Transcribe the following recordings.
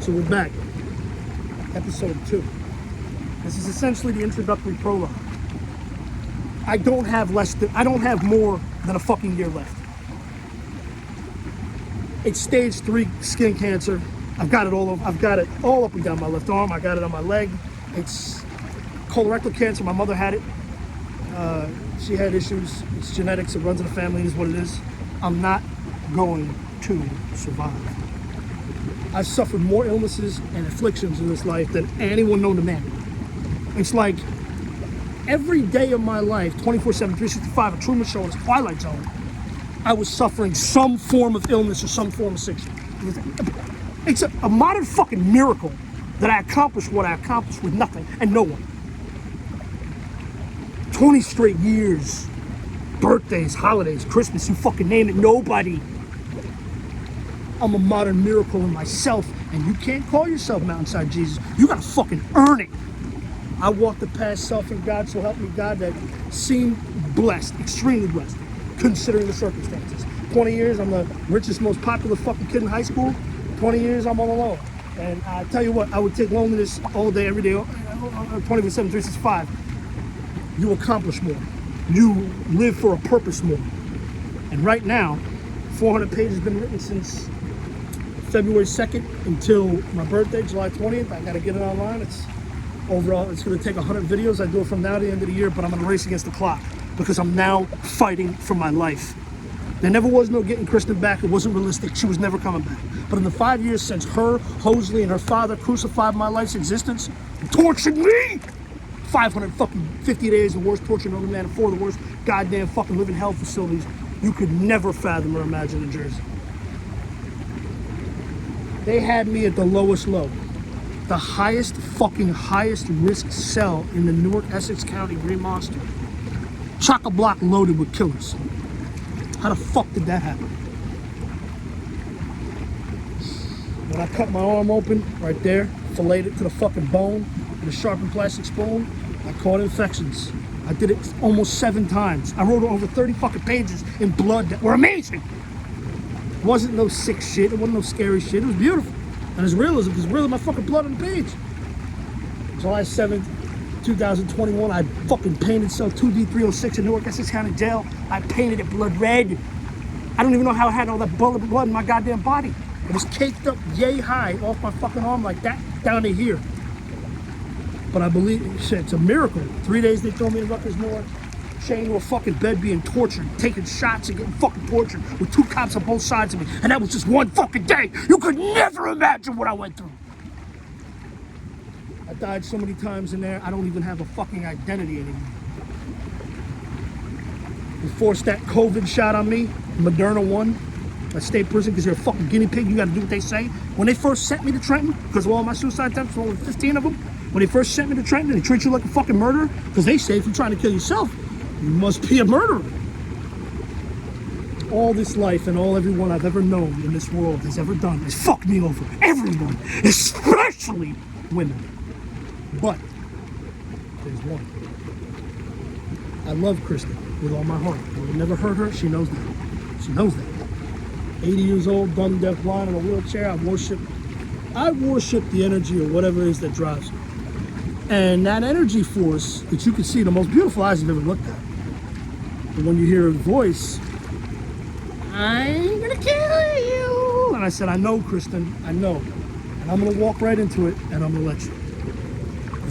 So we're back. Episode 2. This is essentially the introductory prologue. I don't have more than a fucking year left. It's stage 3 skin cancer. I've got it all over. I've got it all up and down my left arm. I got it on my leg. It's colorectal cancer. My mother had it. She had issues. It's genetics. It runs in the family. It is what it is. I'm not going to survive. I've suffered more illnesses and afflictions in this life than anyone known to man. It's like every day of my life, 24/7, 365, a Truman Show, in this Twilight Zone, I was suffering some form of illness or some form of sickness. It's a modern fucking miracle that I accomplished what I accomplished with nothing and no one. 20 straight years, birthdays, holidays, Christmas, you fucking name it, nobody. I'm a modern miracle in myself, and you can't call yourself Mountainside Jesus. You gotta fucking earn it. I walked the path, self and God, so help me God, that seemed blessed, extremely blessed, considering the circumstances. 20 years, I'm the richest, most popular fucking kid in high school. 20 years, I'm all alone. And I tell you what, I would take loneliness all day, every day, 24/7, 365. You accomplish more. You live for a purpose more. And right now, 400 pages have been written since February 2nd until my birthday, July 20th. I gotta get it online. It's gonna take 100 videos. I do it from now to the end of the year, but I'm gonna race against the clock because I'm now fighting for my life. There never was no getting Kristen back. It wasn't realistic. She was never coming back. But in the 5 years since her, Hosley, and her father crucified my life's existence, tortured me, 550 days, the worst torture known to man, and 4 of the worst goddamn fucking living hell facilities you could never fathom or imagine in Jersey. They had me at the lowest low. The highest risk cell in the Newark, Essex County Green Monster. Chock-a-block loaded with killers. How the fuck did that happen? When I cut my arm open, right there, filleted it to the fucking bone with a sharpened plastic spoon, I caught infections. I did it almost 7 times. I wrote over 30 fucking pages in blood that were amazing. It wasn't no sick shit. It wasn't no scary shit. It was beautiful. And it's realism, because really my fucking blood on the page. July 7th, 2021, I fucking painted cell 2D306 in Newark, Essex County Jail. I painted it blood red. I don't even know how I had all that blood in my goddamn body. It was caked up yay high off my fucking arm like that, down to here. But I believe, shit, it's a miracle. 3 days they throw me in Rutgers North, chained to a fucking bed, being tortured, taking shots and getting fucking tortured with 2 cops on both sides of me. And that was just 1 fucking day. You could never imagine what I went through. I died so many times in there, I don't even have a fucking identity anymore. They forced that COVID shot on me, Moderna 1, at state prison, because you're a fucking guinea pig, you gotta do what they say. When they first sent me to Trenton, because of all my suicide attempts, only 15 of them, when they first sent me to Trenton, they treat you like a fucking murderer, because they say if you're trying to kill yourself, you must be a murderer. All this life and everyone I've ever known in this world has ever done is fuck me over. Everyone, especially women. But there's one. I love Christy with all my heart. I would never hurt her. She knows that. She knows that. 80 years old, dumb, deaf, blind, in a wheelchair. I worship the energy or whatever it is that drives her. And that energy force that you can see, the most beautiful eyes you've ever looked at. But when you hear her voice, I'm gonna kill you. And I said, I know, Kristen, I know. And I'm gonna walk right into it and I'm gonna let you.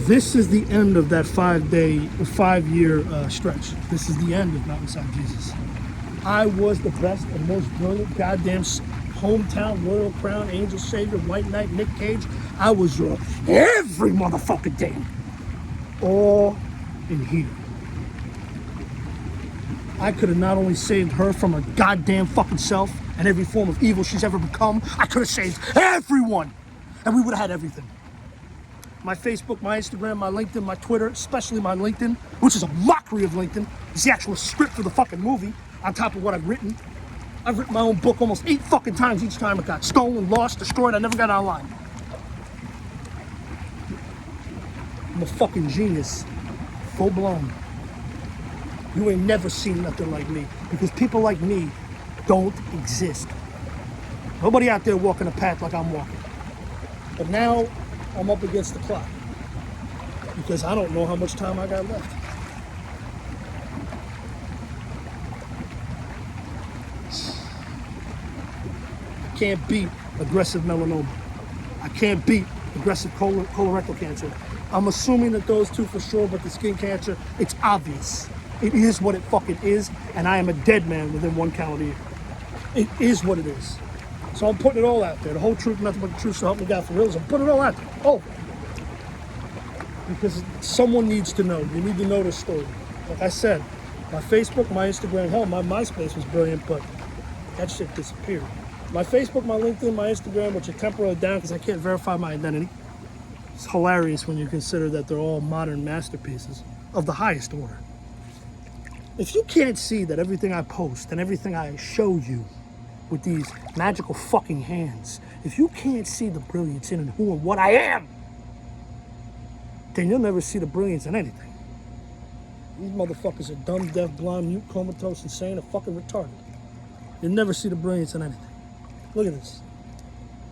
This is the end of that 5-year stretch. This is the end of Mountainside Jesus. I was the best and most brilliant goddamn hometown royal crown angel savior, white knight, Nick Cage. I was your every motherfucking day. All in here. I could have not only saved her from her goddamn fucking self and every form of evil she's ever become, I could have saved everyone. And we would have had everything. My Facebook, my Instagram, my LinkedIn, my Twitter, especially my LinkedIn, which is a mockery of LinkedIn. It's the actual script for the fucking movie on top of what I've written. I've written my own book almost 8 fucking times. Each time it got stolen, lost, destroyed. I never got it online. I'm a fucking genius. Full blown. You ain't never seen nothing like me, because people like me don't exist. Nobody out there walking a path like I'm walking. But now I'm up against the clock because I don't know how much time I got left. I can't beat aggressive melanoma. I can't beat aggressive colorectal cancer. I'm assuming that those two for sure, but the skin cancer, it's obvious. It is what it fucking is, and I am a dead man within 1 calendar year. It is what it is. So I'm putting it all out there. The whole truth, nothing but the truth, so help me God for real. I'm putting it all out there. Oh. Because someone needs to know. You need to know this story. Like I said, my Facebook, my Instagram, hell, my MySpace was brilliant, but that shit disappeared. My Facebook, my LinkedIn, my Instagram, which are temporarily down because I can't verify my identity. It's hilarious when you consider that they're all modern masterpieces of the highest order. If you can't see that everything I post and everything I show you with these magical fucking hands, if you can't see the brilliance in and who and what I am, then you'll never see the brilliance in anything. These motherfuckers are dumb, deaf, blind, mute, comatose, insane, or fucking retarded. You'll never see the brilliance in anything. Look at this.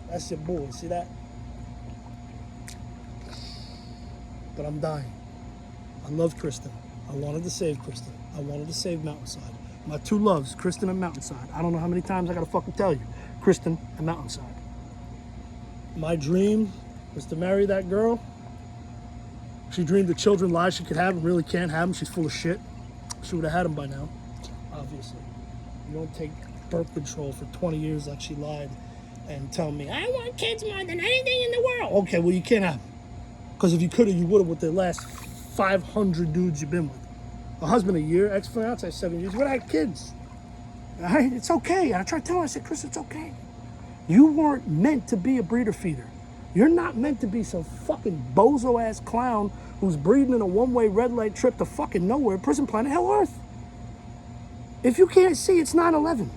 That's your boy, see that? But I'm dying. I love Kristen. I wanted to save Kristen. I wanted to save Mountainside. My two loves, Kristen and Mountainside. I don't know how many times I gotta fucking tell you. Kristen and Mountainside. My dream was to marry that girl. She dreamed the children lies she could have and really can't have them. She's full of shit. She would have had them by now, obviously. You don't take birth control for 20 years like she lied and tell me, I want kids more than anything in the world. Okay, well, you can't have them. Because if you could have, you would have with the last 500 dudes you've been with. A husband a year, ex-fiance 7 years. What had kids? All right, it's okay. And I tried telling her, I said, Chris, it's okay. You weren't meant to be a breeder feeder. You're not meant to be some fucking bozo-ass clown who's breeding in a one-way red light trip to fucking nowhere, prison planet hell Earth. If you can't see, it's 9/11.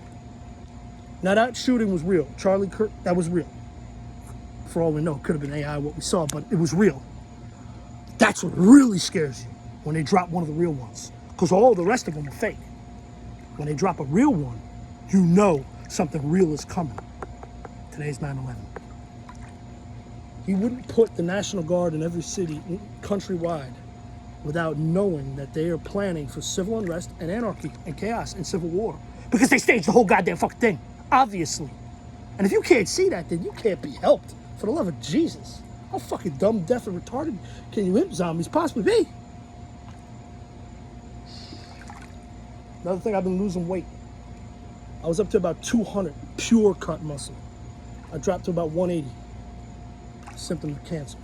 Now that shooting was real. Charlie Kirk, that was real. For all we know, it could have been AI what we saw, but it was real. That's what really scares you when they drop one of the real ones. Because all the rest of them are fake. When they drop a real one, you know something real is coming. Today's 9/11. He wouldn't put the National Guard in every city countrywide without knowing that they are planning for civil unrest and anarchy and chaos and civil war. Because they staged the whole goddamn fucking thing, obviously. And if you can't see that, then you can't be helped. For the love of Jesus. How fucking dumb, deaf, and retarded can you imp zombies possibly be? Another thing, I've been losing weight. I was up to about 200 pure cut muscle. I dropped to about 180. Symptom of cancer.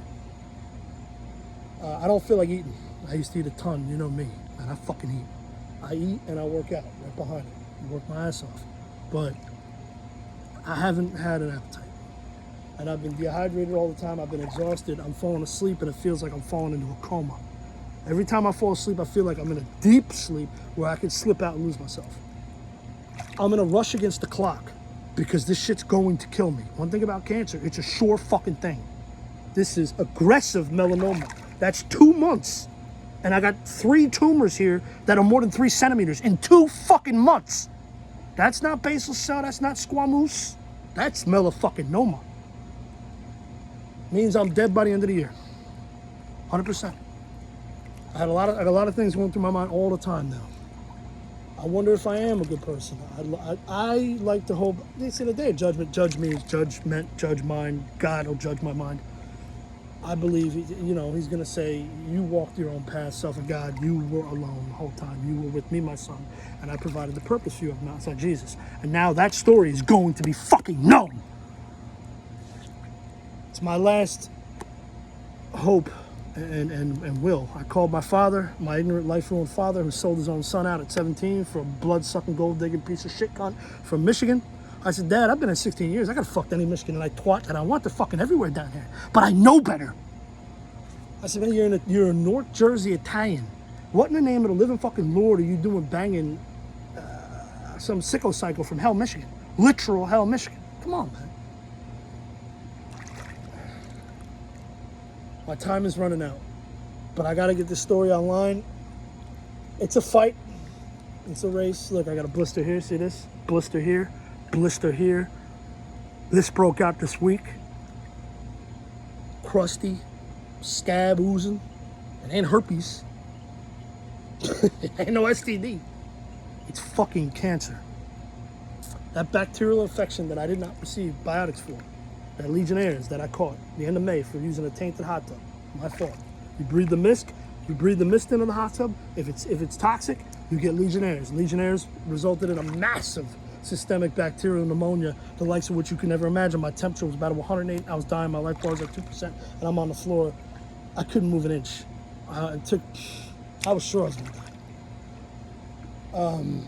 I don't feel like eating. I used to eat a ton, you know me, and I fucking eat. I eat and I work out right behind it. I work my ass off. But I haven't had an appetite. And I've been dehydrated all the time. I've been exhausted. I'm falling asleep and it feels like I'm falling into a coma. Every time I fall asleep, I feel like I'm in a deep sleep where I can slip out and lose myself. I'm in a rush against the clock because this shit's going to kill me. One thing about cancer, it's a sure fucking thing. This is aggressive melanoma. That's 2 months. And I got 3 tumors here that are more than 3 centimeters in 2 fucking months. That's not basal cell, that's not squamous. That's melafucking-noma. Means I'm dead by the end of the year. 100%. I got a lot of things going through my mind all the time now. I wonder if I am a good person. I like to hope, they say the day of judgment, judge me, judgment, judge mine. God will judge my mind. I believe, you know, he's going to say, you walked your own path, self of God. You were alone the whole time. You were with me, my son. And I provided the purpose for you of Mount Jesus. And now that story is going to be fucking known. It's my last hope and will. I called my father, my ignorant, life-ruined father, who sold his own son out at 17 for a blood-sucking, gold-digging piece of shit cunt from Michigan. I said, Dad, I've been in 16 years. I could have fucked any Michigan and I twat, and I want to fucking everywhere down here. But I know better. I said, man, you're a North Jersey Italian. What in the name of the living fucking Lord are you doing banging some sicko cycle from hell, Michigan? Literal hell, Michigan. Come on, man. My time is running out, but I got to get this story online. It's a fight. It's a race. Look, I got a blister here. See this? Blister here. Blister here. This broke out this week. crusty, scab oozing. It ain't herpes. It ain't no STD. It's fucking cancer. That bacterial infection that I did not receive biotics for, that Legionnaires that I caught the end of May for using a tainted hot tub, my fault. You breathe the mist into the hot tub. If it's toxic, you get Legionnaires. Legionnaires resulted in a massive systemic bacterial pneumonia, the likes of which you can never imagine. My temperature was about 108. I was dying. My life bar was at 2%, and I'm on the floor. I couldn't move an inch. I was sure I was gonna die.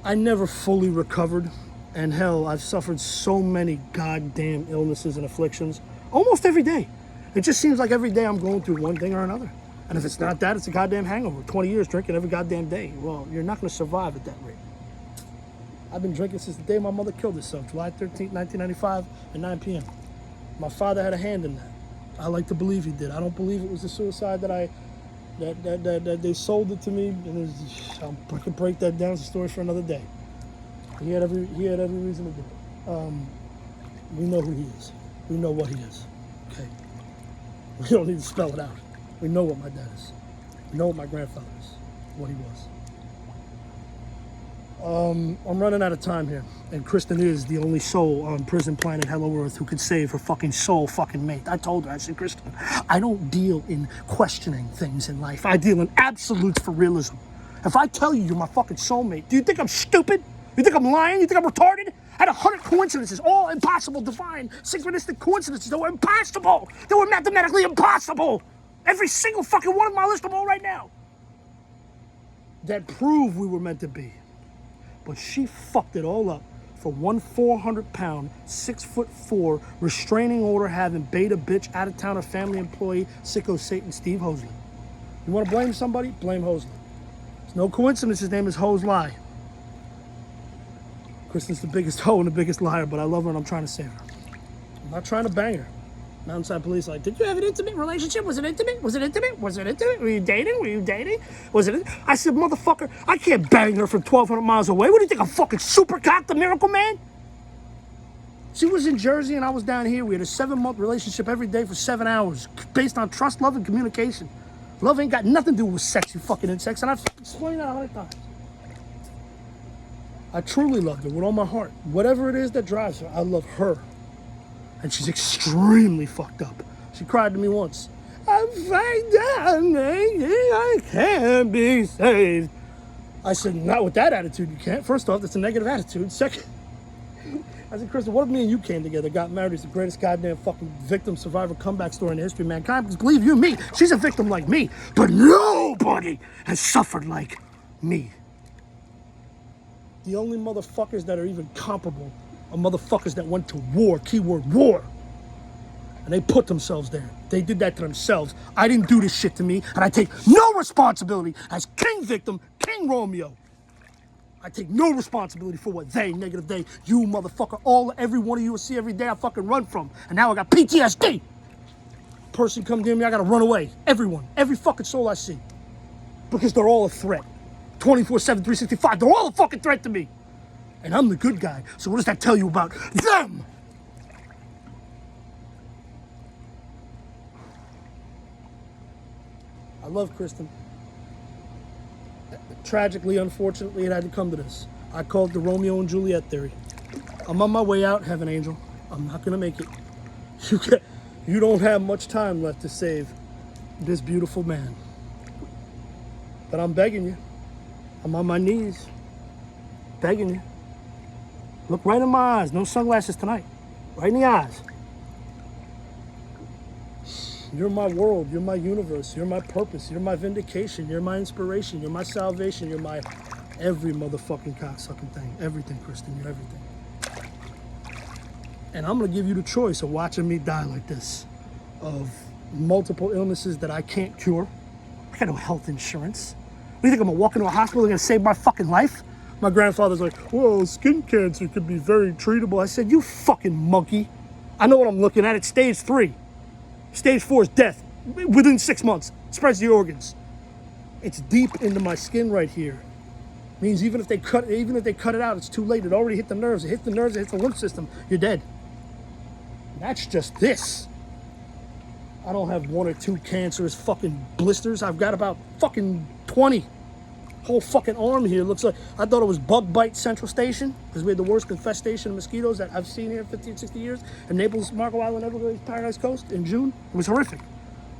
I never fully recovered, and hell, I've suffered so many goddamn illnesses and afflictions almost every day. It just seems like every day I'm going through one thing or another. And if it's not that, it's a goddamn hangover. 20 years drinking every goddamn day. Well, you're not going to survive at that rate. I've been drinking since the day my mother killed herself, July 13th, 1995 at 9 p.m. My father had a hand in that. I like to believe he did. I don't believe it was a suicide that they sold it to me. And I can break that down. It's a story for another day. He had every reason to do it. We know who he is. We know what he is. Okay. We don't need to spell it out. We know what my dad is. We know what my grandfather is. What he was. I'm running out of time here. And Kristen is the only soul on prison planet Hello Earth who could save her fucking soul fucking mate. I told her, I said, Kristen, I don't deal in questioning things in life. I deal in absolutes for realism. If I tell you you're my fucking soulmate, do you think I'm stupid? You think I'm lying? You think I'm retarded? I had 100 coincidences, all impossible, divine, synchronistic coincidences that were impossible. They were mathematically impossible. Every single fucking one of them, I list them all right now. That prove we were meant to be. But she fucked it all up for one 400-pound, 6'4", restraining order having beta bitch, out-of-towner family employee, sicko Satan Steve Hosley. You want to blame somebody? Blame Hosley. It's no coincidence his name is Hose Lie. Kristen's the biggest hoe and the biggest liar, but I love her and I'm trying to save her. I'm not trying to bang her. Mountainside police like, did you have an intimate relationship? Was it intimate? Was it intimate? Was it intimate? Were you dating? Were you dating? Was it? I said, motherfucker, I can't bang her from 1,200 miles away. What do you think, I'm fucking super cock, the miracle man? She was in Jersey and I was down here. We had a 7-month relationship every day for 7 hours based on trust, love, and communication. Love ain't got nothing to do with sex, you fucking insects, and I've explained that 100 times. I truly loved her with all my heart. Whatever it is that drives her, I love her. And she's extremely fucked up. She cried to me once. I'm I can't be saved. I said, not with that attitude, you can't. First off, that's a negative attitude. Second, I said, Kristen, what if me and you came together, got married? It's the greatest goddamn fucking victim survivor comeback story in the history of mankind. Because believe you me, she's a victim like me. But nobody has suffered like me. The only motherfuckers that are even comparable are motherfuckers that went to war, keyword war. And they put themselves there. They did that to themselves. I didn't do this shit to me, and I take no responsibility as king victim, King Romeo. I take no responsibility for what they, negative they, you motherfucker, every one of you will see every day I fucking run from. And now I got PTSD. Person come near me, I gotta run away. Everyone, every fucking soul I see. Because they're all a threat. 24/7, 365, they're all a fucking threat to me. And I'm the good guy, so what does that tell you about them? I love Kristen. Tragically, unfortunately, it had to come to this. I call it the Romeo and Juliet theory. I'm on my way out, Heaven Angel. I'm not gonna make it. You don't have much time left to save this beautiful man. But I'm begging you. I'm on my knees, begging you. Look right in my eyes. No sunglasses tonight. Right in the eyes. You're my world. You're my universe. You're my purpose. You're my vindication. You're my inspiration. You're my salvation. You're my every motherfucking cocksucking thing. Everything, Kristen. You're everything. And I'm going to give you the choice of watching me die like this. Of multiple illnesses that I can't cure. I got no health insurance. What do you think, I'm going to walk into a hospital and going to save my fucking life? My grandfather's like, well, skin cancer could be very treatable. I said, you fucking monkey. I know what I'm looking at. It's stage 3. Stage 4 is death. Within 6 months. Spreads the organs. It's deep into my skin right here. Means even if they cut it out, it's too late. It already hit the nerves. It hits the nerves, it hits the lymph system. You're dead. And that's just this. I don't have 1 or 2 cancerous fucking blisters. I've got about fucking 20. Whole fucking arm here looks like, I thought it was bug bite central station because we had the worst infestation of mosquitoes that I've seen here in 50 or 60 years in Naples, Marco Island, Everglades, Paradise Coast in June. It was horrific.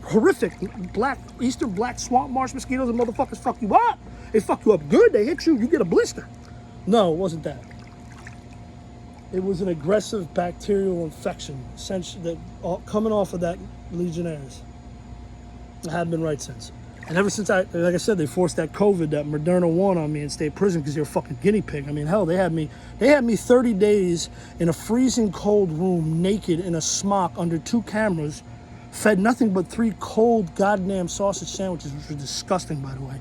Horrific. Black, Eastern black swamp marsh mosquitoes and motherfuckers fuck you up. They fuck you up good. They hit you, you get a blister. No, it wasn't that. It was an aggressive bacterial infection that coming off of that Legionnaires. I haven't been right since. And ever since like I said, they forced that COVID, that Moderna 1 on me in state prison because you're a fucking guinea pig. I mean, hell, they had me 30 days in a freezing cold room, naked in a smock under 2 cameras, fed nothing but 3 cold goddamn sausage sandwiches, which were disgusting, by the way.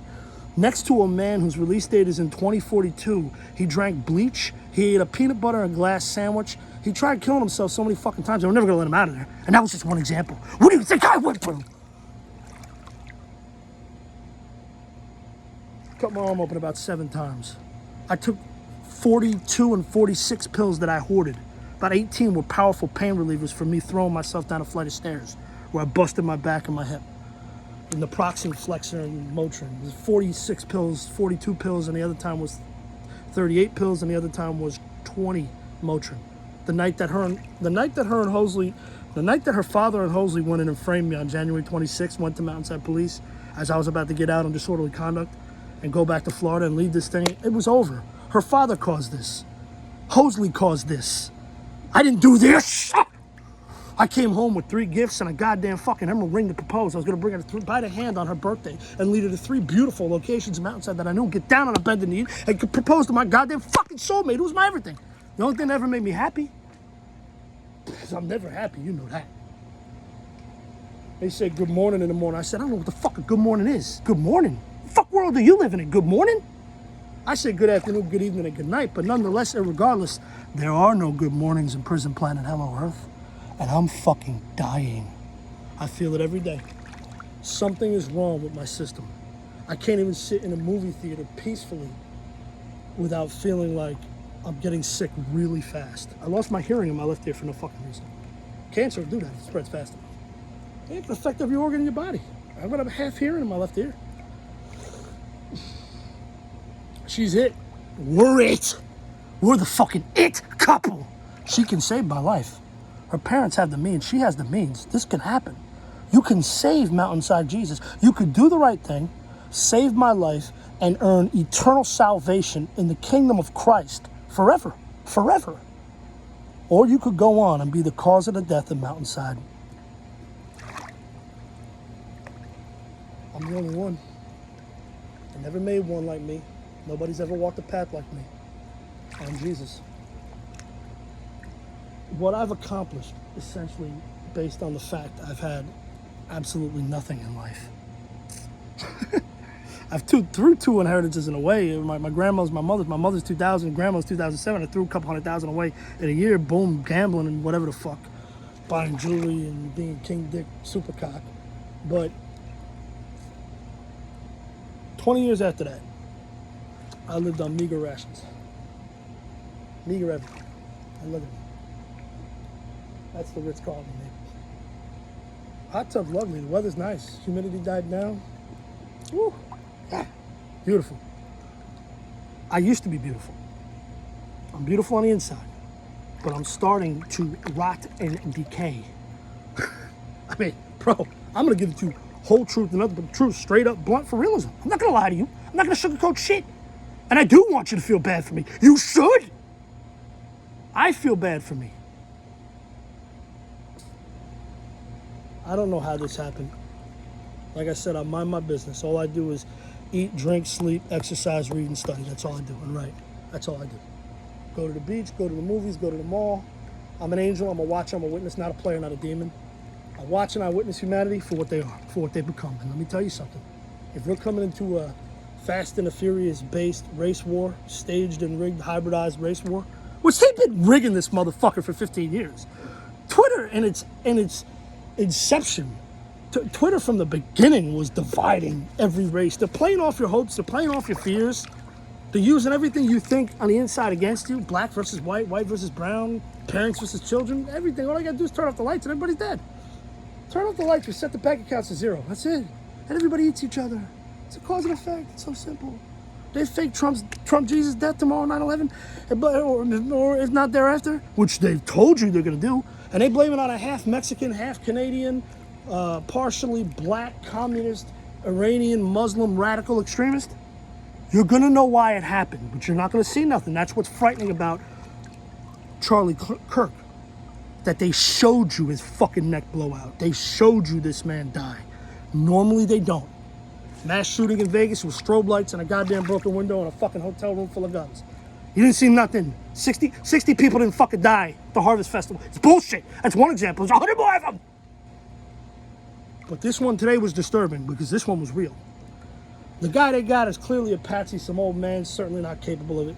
Next to a man whose release date is in 2042. He drank bleach. He ate a peanut butter and glass sandwich. He tried killing himself so many fucking times. They were never gonna let him out of there. And that was just one example. What do you think I went through? Cut my arm open about 7 times. I took 42 and 46 pills that I hoarded. About 18 were powerful pain relievers for me throwing myself down a flight of stairs where I busted my back and my hip. And the naproxen, flexor, and Motrin. It was 46 pills, 42 pills, and the other time was 38 pills, and the other time was 20 Motrin. The night that her father and Hosley went in and framed me on January 26th, went to Mountainside Police as I was about to get out on disorderly conduct and go back to Florida and leave this thing. It was over. Her father caused this. Hosley caused this. I didn't do this. I came home with 3 gifts and a goddamn fucking emerald ring to propose. I was going to bring her by the hand on her birthday and lead her to 3 beautiful locations in Mountainside that I knew, get down on a bended knee and could propose to my goddamn fucking soulmate. It was my everything. The only thing that ever made me happy, because I'm never happy, you know that. They said good morning in the morning. I said, I don't know what the fuck a good morning is. Good morning? What the fuck world are you living in? Good morning? I say good afternoon, good evening, and good night, but nonetheless, irregardless, there are no good mornings in Prison Planet Hello Earth. And I'm fucking dying. I feel it every day. Something is wrong with my system. I can't even sit in a movie theater peacefully without feeling like I'm getting sick really fast. I lost my hearing in my left ear for no fucking reason. Cancer will do that. It spreads fast enough. It can affect every organ in your body. I've got a half hearing in my left ear. She's it. We're it. We're the fucking it couple. She can save my life. Her parents have the means. She has the means. This can happen. You can save Mountainside Jesus. You could do the right thing, save my life, and earn eternal salvation in the kingdom of Christ forever. Forever. Or you could go on and be the cause of the death of Mountainside. I'm the only one. I never made one like me. Nobody's ever walked a path like me. I'm Jesus. What I've accomplished, essentially, based on the fact I've had absolutely nothing in life. I've threw 2 inheritances in a way. My grandma's my mother's. My mother's 2000, grandma's 2007. I threw a couple $100,000 away in a year. Boom, gambling and whatever the fuck. Buying jewelry and being King Dick supercock. But 20 years after that, I lived on meager rations. Meager everything. I love it. That's the Ritz-Carlton in Naples. Hot tub's lovely. The weather's nice. Humidity died down. Woo. Ah, beautiful. I used to be beautiful. I'm beautiful on the inside, but I'm starting to rot and decay. I mean, bro, I'm gonna give it to you whole truth and nothing but the truth, straight up, blunt for realism. I'm not gonna lie to you. I'm not gonna sugarcoat shit. And I do want you to feel bad for me. You should. I feel bad for me. I don't know how this happened. Like I said, I mind my business. All I do is eat, drink, sleep, exercise, read, and study. That's all I do, and write. That's all I do. Go to the beach, go to the movies, go to the mall. I'm an angel, I'm a watcher, I'm a witness, not a player, not a demon. I watch and I witness humanity for what they are, for what they've become. And let me tell you something. If we're coming into a Fast and the Furious-based race war, staged and rigged, hybridized race war, which they've been rigging this motherfucker for 15 years. Twitter in its inception, Twitter from the beginning was dividing every race. They're playing off your hopes, they're playing off your fears. They're using everything you think on the inside against you. Black versus white, white versus brown, parents versus children, everything. All I gotta do is turn off the lights and everybody's dead. Turn off the lights, reset the bank accounts to zero. That's it. And everybody eats each other. It's a cause and effect. It's so simple. They fake Trump Jesus' death tomorrow, 9/11, or if not thereafter, which they've told you they're going to do, and they blame it on a half Mexican, half Canadian, partially black communist, Iranian Muslim radical extremist. You're going to know why it happened, but you're not going to see nothing. That's what's frightening about Charlie Kirk, that they showed you his fucking neck blow out. They showed you this man die. Normally they don't. Mass shooting in Vegas with strobe lights and a goddamn broken window and a fucking hotel room full of guns. You didn't see nothing. 60 people didn't fucking die at the Harvest Festival. It's bullshit. That's one example. There's 100 more of them. But this one today was disturbing because this one was real. The guy they got is clearly a patsy, some old man, certainly not capable of it.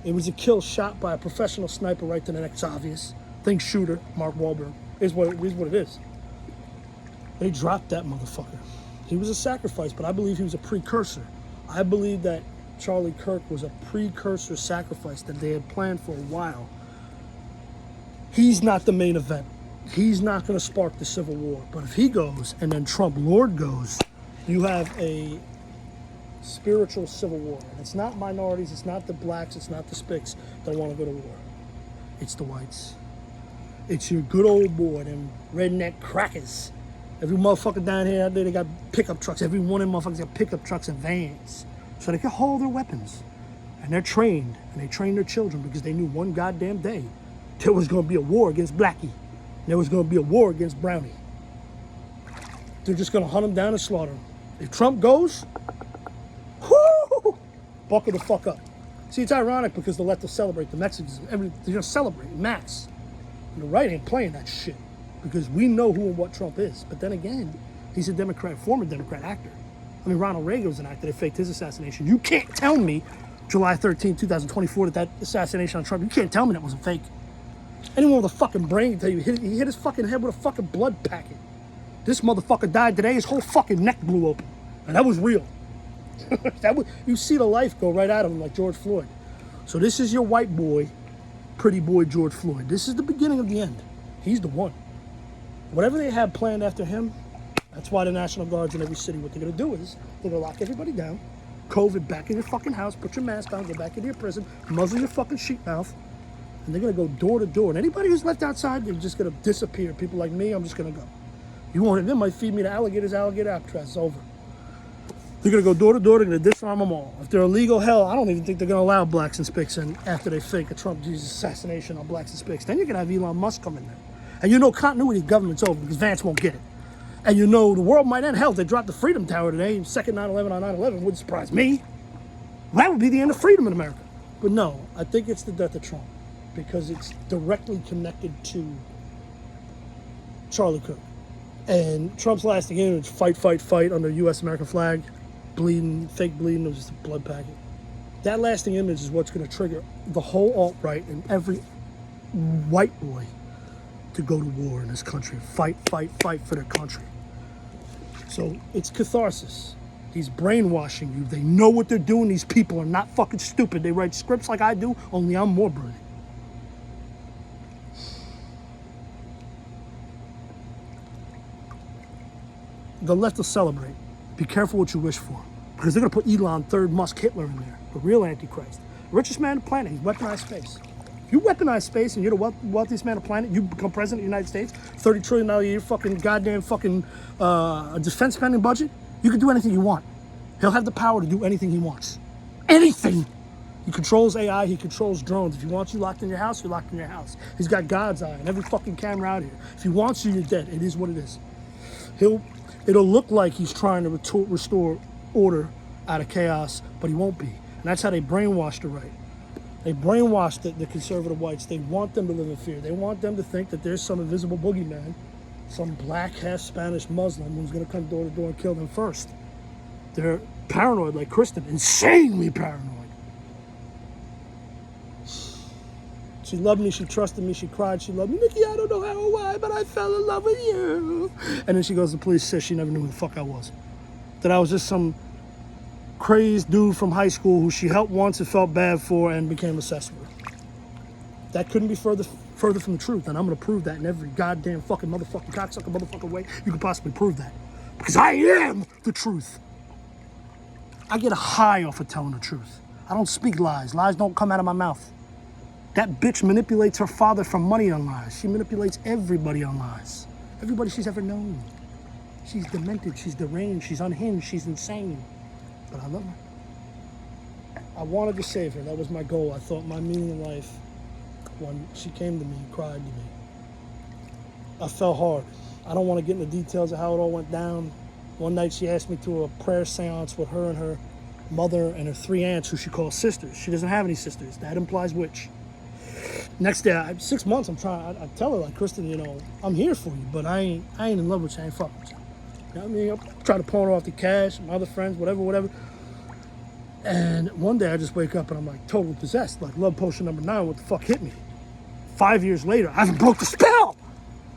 It was a kill shot by a professional sniper right to the neck. It's obvious. Think shooter, Mark Wahlberg, is what it is. They dropped that motherfucker. He was a sacrifice, but I believe he was a precursor. I believe that Charlie Kirk was a precursor sacrifice that they had planned for a while. He's not the main event. He's not going to spark the Civil War. But if he goes and then Trump Lord goes, you have a spiritual civil war. And it's not minorities, it's not the blacks, it's not the spics that want to go to war. It's the whites. It's your good old boy, them redneck crackers. Every motherfucker down here, they got pickup trucks. Every one of them motherfuckers got pickup trucks and vans. So they can hold their weapons. And they're trained. And they train their children because they knew one goddamn day there was going to be a war against Blackie. There was going to be a war against Brownie. They're just going to hunt them down and slaughter them. If Trump goes, whoo, buckle the fuck up. See, it's ironic because they'll let them celebrate. The Mexicans, they're going to celebrate en masse. And the right ain't playing that shit. Because we know who and what Trump is. But then again, he's a Democrat, former Democrat actor. I mean, Ronald Reagan was an actor. They faked his assassination. You can't tell me July 13, 2024, that assassination on Trump, you can't tell me that wasn't fake. Anyone with a fucking brain can tell you he hit his fucking head with a fucking blood packet. This motherfucker died today. His whole fucking neck blew open. And that was real. You see the life go right out of him like George Floyd. So this is your white boy, pretty boy George Floyd. This is the beginning of the end. He's the one. Whatever they have planned after him, that's why the National Guard's in every city. What they're going to do is they're going to lock everybody down, COVID back in your fucking house, put your mask on, go back into your prison, muzzle your fucking sheep mouth, and they're going to go door to door. And anybody who's left outside, they're just going to disappear. People like me, I'm just going to go. You won't, they might feed me to alligators, alligator Alcatraz. It's over. They're going to go door to door. They're going to disarm them all. If they're illegal, hell, I don't even think they're going to allow blacks and spics in after they fake a Trump Jesus assassination on blacks and spics. Then you're going to have Elon Musk come in there. And you know continuity of government's over because Vance won't get it. And you know the world might end. Hell, they dropped the Freedom Tower today. Second 9/11 on 9/11 wouldn't surprise me. That would be the end of freedom in America. But no, I think it's the death of Trump because it's directly connected to Charlie Kirk. And Trump's lasting image, fight, fight, fight under U.S. American flag, bleeding, fake bleeding, it was just a blood packet. That lasting image is what's going to trigger the whole alt-right and every white boy to go to war in this country. Fight, fight, fight for their country. So it's catharsis. He's brainwashing you. They know what they're doing. These people are not fucking stupid. They write scripts like I do, only I'm more brilliant. The left will celebrate. Be careful what you wish for. Because they're going to put Elon, third Musk, Hitler in there. The real Antichrist. The richest man on the planet. He's weaponized space. If you weaponize space and you're the wealthiest man on the planet, you become president of the United States, $30 trillion a year fucking goddamn fucking defense spending budget, you can do anything you want. He'll have the power to do anything he wants. Anything. He controls AI, he controls drones. If he wants you locked in your house, you're locked in your house. He's got God's eye on every fucking camera out here. If he wants you, you're dead. It is what it is. It'll look like he's trying to restore order out of chaos, but he won't be. And that's how they brainwashed the right. They brainwashed the conservative whites. They want them to live in fear. They want them to think that there's some invisible boogeyman, some black, half Spanish Muslim who's going to come door to door and kill them first. They're paranoid like Christy, insanely paranoid. She loved me, she trusted me, she cried, she loved me. Nikki, I don't know how or why, but I fell in love with you. And then she goes to the police, says she never knew who the fuck I was. That I was just some crazed dude from high school who she helped once and felt bad for and became obsessed with. That couldn't be further further from the truth, and I'm gonna prove that in every goddamn fucking motherfucking cocksucker motherfucking way you can possibly prove that. Because I am the truth. I get a high off of telling the truth. I don't speak lies. Lies don't come out of my mouth. That bitch manipulates her father for money on lies. She manipulates everybody on lies. Everybody she's ever known. She's demented, she's deranged, she's unhinged, she's insane. But I love her. I wanted to save her. That was my goal. I thought my meaning in life, when she came to me and cried to me, I fell hard. I don't want to get into details of how it all went down. One night she asked me to a prayer seance with her and her mother and her 3 aunts who she calls sisters. She doesn't have any sisters. That implies witch. Next day, 6 months, I tell her, like, Kristen, you know, I'm here for you, but I ain't in love with you. I ain't fucking with you. You know what I mean? I'm trying to pawn her off the cash, my other friends, whatever. And one day I just wake up and I'm like totally possessed, like love potion number 9, what the fuck hit me? 5 years later, I haven't broke the spell!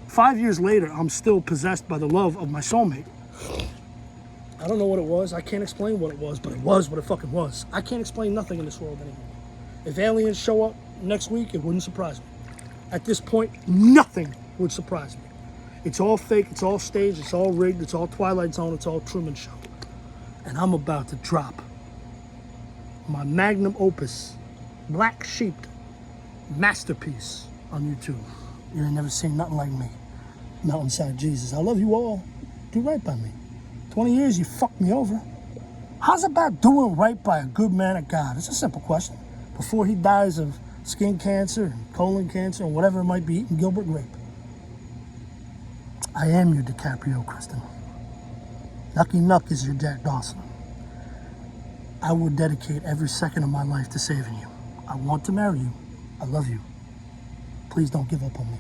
5 years later, I'm still possessed by the love of my soulmate. I don't know what it was. I can't explain what it was, but it was what it fucking was. I can't explain nothing in this world anymore. If aliens show up next week, it wouldn't surprise me. At this point, nothing would surprise me. It's all fake, it's all staged, it's all rigged, it's all Twilight Zone, it's all Truman Show. And I'm about to drop my magnum opus, black sheeped masterpiece on YouTube. You ain't never seen nothing like me. Mountainside Jesus. I love you all. Do right by me. 20 years, you fucked me over. How's about doing right by a good man of God? It's a simple question. Before he dies of skin cancer, and colon cancer, and whatever it might be, eating Gilbert grape. I am your DiCaprio, Kristen. Lucky Nuck is your Jack Dawson. I will dedicate every second of my life to saving you. I want to marry you. I love you. Please don't give up on me.